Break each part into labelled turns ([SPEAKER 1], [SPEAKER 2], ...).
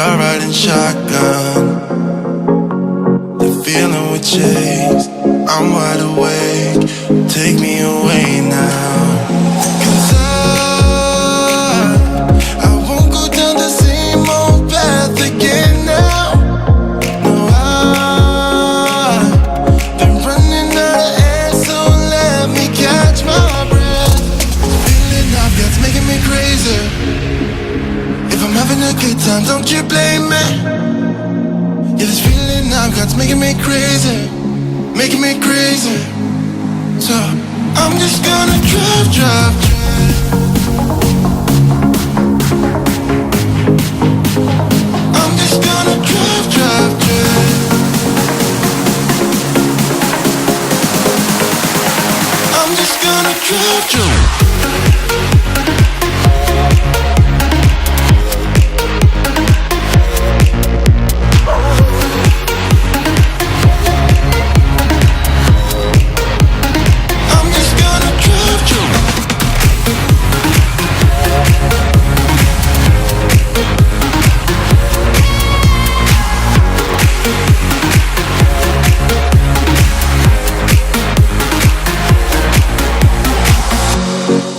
[SPEAKER 1] you're riding shotgun. The feeling we chase, I'm wide awake. Take me away now. 'Cause I won't go down the same old path again now. No, I've been running out of air, so let me catch my breath. Feeling I've got's making me crazy. If I'm having a good time, don't you blame me. Yeah, this feeling I've got's making me crazy, making me crazy. So I'm just gonna drive. I'm just gonna drive. I'm just gonna drive.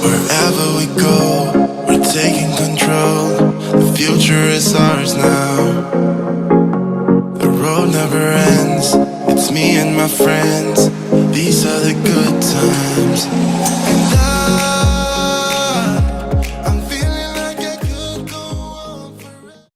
[SPEAKER 1] Wherever we go, we're taking control. The future is ours now. The road never ends. It's me and my friends. These are the good times. And I'm feeling like I could go on forever.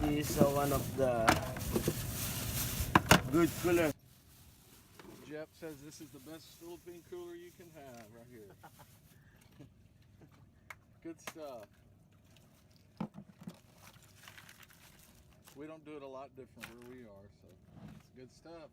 [SPEAKER 2] This is one of the good coolers.
[SPEAKER 3] Jeff says this is the best Philippine cooler you can have right here. Good stuff. We don't do it a lot different where we are, so it's good stuff.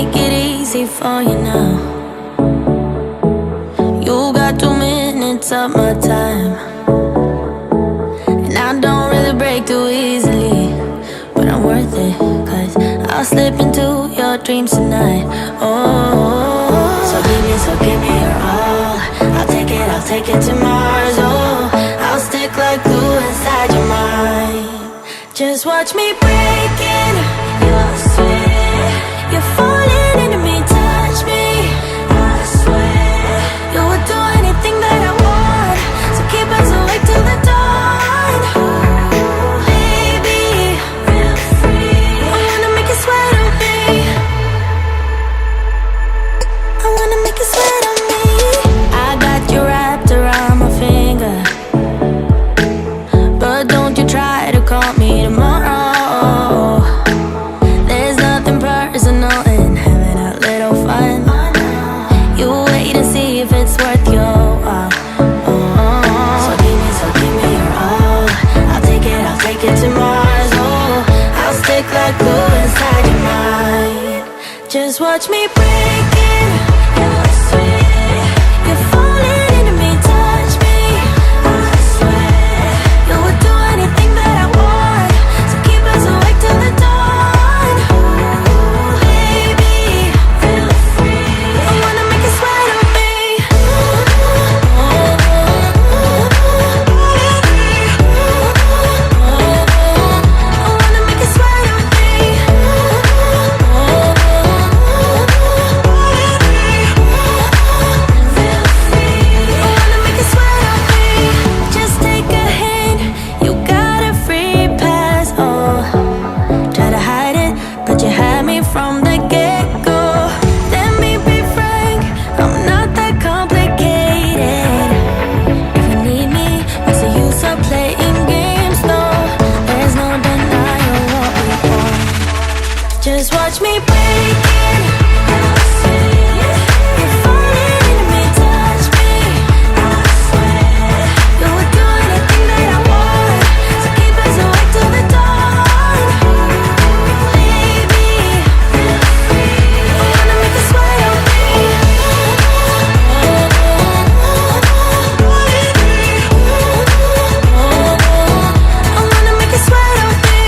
[SPEAKER 4] make it easy for you now. You got 2 minutes of my time, and I don't really break too easily, but I'm worth it, 'cause I'll slip into your dreams tonight. Oh, so give me your all. I'll take it to Mars. Oh, I'll stick like glue inside your mind. Just watch me breaking your sweat. You're falling into me, touch me, I swear. You would do anything that I want, so keep us awake till the dawn. Baby, feel free. I wanna make you sweat on me. I wanna make you sweat on me. I got you wrapped around my finger, but don't you try to call me tomorrow. There's nothing personal in having a little fun. You wait and see if it's worth your while. So give me your all. I'll take it to Mars. Oh, I'll stick like glue inside your mind. Just watch me breaking your sweat. You're falling into me, touch me, I swear. You would do anything that I want, so keep us awake till the dawn. Baby, feel free. I wanna make you sweat on me. I wanna make you sweat on me. Feel free. I wanna make you sweat on me. Just take a hint, you got a free pass. Oh, try to hide it, but you had me from the get-go. Let me be frank, I'm not that complicated. If you need me, what's the use of playing games? No, there's no denying what we want. Just watch me breaking your sweat. You're falling into me, touch me, I swear. You would do anything that I want, so keep us awake till the dawn. Baby, feel free. I wanna make you sweat on me. I wanna make you sweat on me.